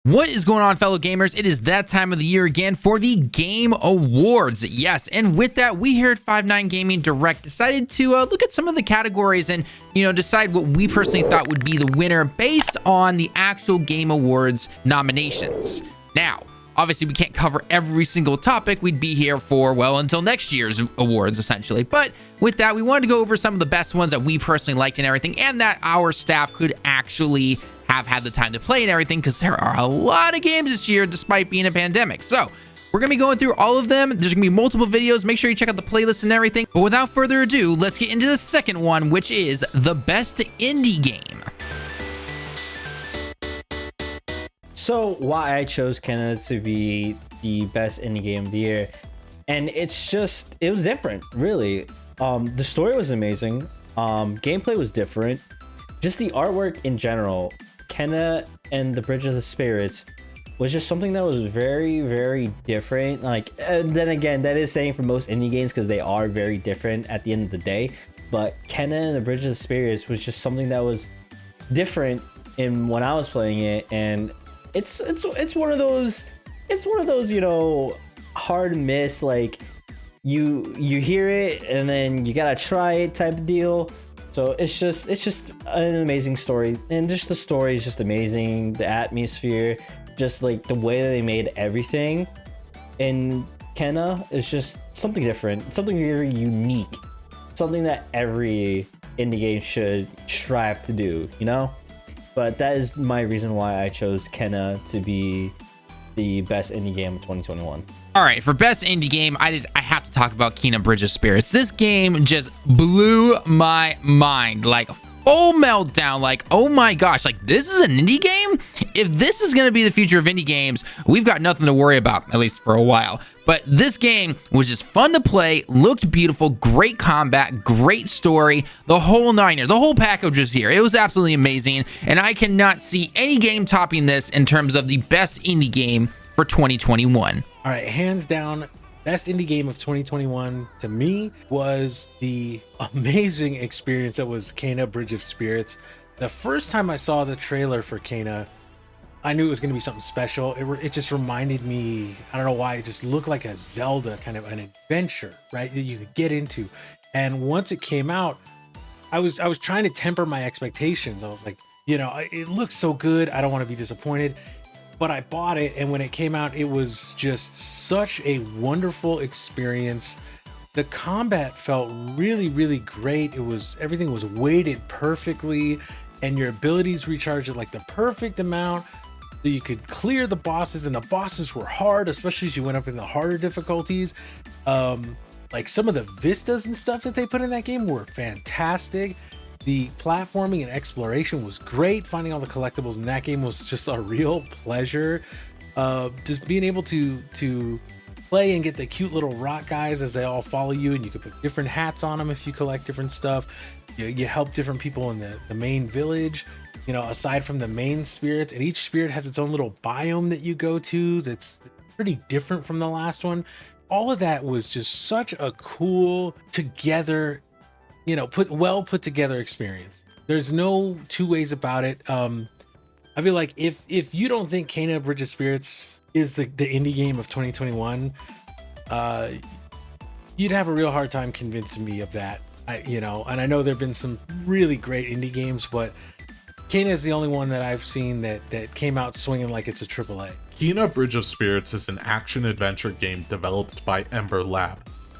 What is going on, fellow gamers? It is that time of the year again for the Game Awards. Yes, and with that, we here at 5-9 Gaming Direct decided to look at some of the categories and, decide what we personally thought would be the winner based on the actual Game Awards nominations. Now, obviously, we can't cover every single topic. We'd be here for, well, until next year's awards, essentially. But with that, we wanted to go over some of the best ones that we personally liked and everything, and that our staff could actually have had the time to play and everything, because there are a lot of games this year despite being a pandemic. So we're gonna be going through all of them. There's gonna be multiple videos. Make sure you check out the playlist and everything. But without further ado, let's get into the second one, which is the best indie game. So why I chose Kena to be the best indie game of the year, and it was different, really. The story was amazing. Gameplay was different. Just the artwork in general. Kena and the Bridge of the Spirits was just something that was very, very different. And then again, that is saying for most indie games because they are very different at the end of the day. But Kena and the Bridge of the Spirits was just something that was different in when I was playing it, and it's one of those hard miss, like you hear it and then you gotta try it type of deal. So it's just an amazing story, and just the story is just amazing. The atmosphere, just like the way that they made everything in Kena is just something different, something very unique, something that every indie game should strive to do, But that is my reason why I chose Kena to be the best indie game of 2021. All right, for best indie game, I have to talk about Kena Bridge of Spirits. This game just blew my mind, like full meltdown. Like, oh my gosh, like this is an indie game? If this is gonna be the future of indie games, we've got nothing to worry about, at least for a while. But this game was just fun to play, looked beautiful, great combat, great story, the whole nine yards, the whole package was here. It was absolutely amazing, and I cannot see any game topping this in terms of the best indie game for 2021. All right, hands down, best indie game of 2021 to me was the amazing experience that was Kena Bridge of Spirits. The first time I saw the trailer for Kena, I knew it was going to be something special. It just reminded me, I don't know why, it just looked like a Zelda kind of an adventure, right, that you could get into. And once it came out, I was trying to temper my expectations. I was like, it looks so good, I don't want to be disappointed. But I bought it, and when it came out, it was just such a wonderful experience. The combat felt really, really great. Everything was weighted perfectly, and your abilities recharged at like the perfect amount so you could clear the bosses, and the bosses were hard, especially as you went up in the harder difficulties. Like some of the vistas and stuff that they put in that game were fantastic. The platforming and exploration was great. Finding all the collectibles in that game was just a real pleasure. Just being able to play and get the cute little rock guys as they all follow you, and you can put different hats on them if you collect different stuff. You help different people in the main village, aside from the main spirits, and each spirit has its own little biome that you go to that's pretty different from the last one. All of that was just such a cool together, put together experience. There's no two ways about it. I feel like if you don't think Kena Bridge of Spirits is the indie game of 2021, you'd have a real hard time convincing me of that. And I know there've been some really great indie games, but Kena is the only one that I've seen that came out swinging like it's a AAA. Kena Bridge of Spirits is an action-adventure game developed by Ember Lab.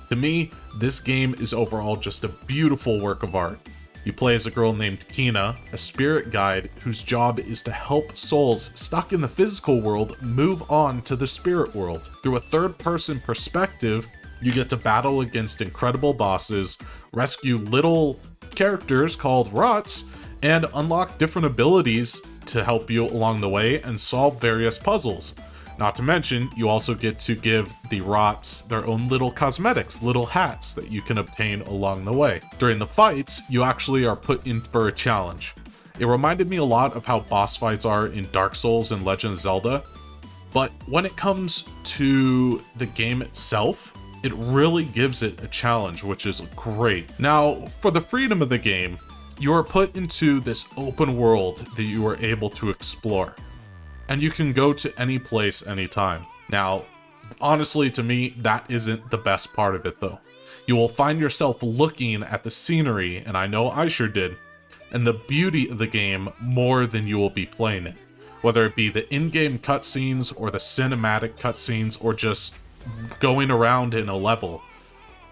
To me, this game is overall just a beautiful work of art. You play as a girl named Kena, a spirit guide whose job is to help souls stuck in the physical world move on to the spirit world. Through a third-person perspective, you get to battle against incredible bosses, rescue little characters called rots, and unlock different abilities to help you along the way and solve various puzzles. Not to mention, you also get to give the rots their own little cosmetics, little hats that you can obtain along the way. During the fights, you actually are put in for a challenge. It reminded me a lot of how boss fights are in Dark Souls and Legend of Zelda, but when it comes to the game itself, it really gives it a challenge, which is great. Now, for the freedom of the game, you are put into this open world that you are able to explore. and you can go to any place anytime. Now, honestly, to me, that isn't the best part of it though. You will find yourself looking at the scenery, and I know I sure did, and the beauty of the game more than you will be playing it. Whether it be the in-game cutscenes or the cinematic cutscenes or just going around in a level.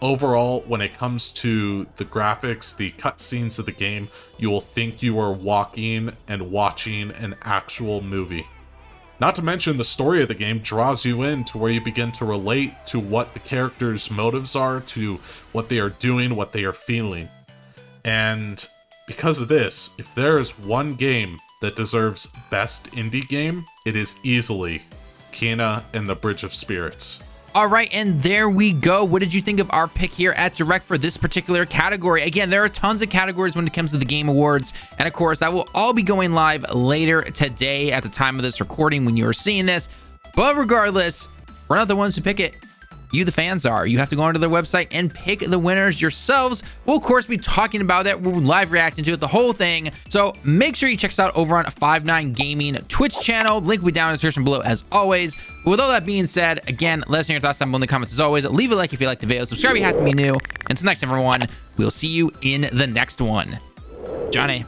Overall, when it comes to the graphics, the cutscenes of the game, you will think you are walking and watching an actual movie. Not to mention, the story of the game draws you in to where you begin to relate to what the characters' motives are, to what they are doing, what they are feeling. And because of this, if there is one game that deserves Best Indie Game, it is easily Kena and the Bridge of Spirits. All right, and there we go. What did you think of our pick here at Direct for this particular category? Again, there are tons of categories when it comes to the Game Awards, and of course, that will all be going live later today at the time of this recording when you're seeing this. But regardless, we're not the ones who pick it. You, the fans, are. You have to go onto their website and pick the winners yourselves. We'll, of course, be talking about that. We're live reacting to it, the whole thing. So make sure you check us out over on 59 Gaming Twitch channel. Link will be down in the description below, as always. But with all that being said, again, let us know your thoughts down below in the comments, as always. Leave a like if you like the video. Subscribe if you happen to be new. Until next time, everyone, we'll see you in the next one. Johnny.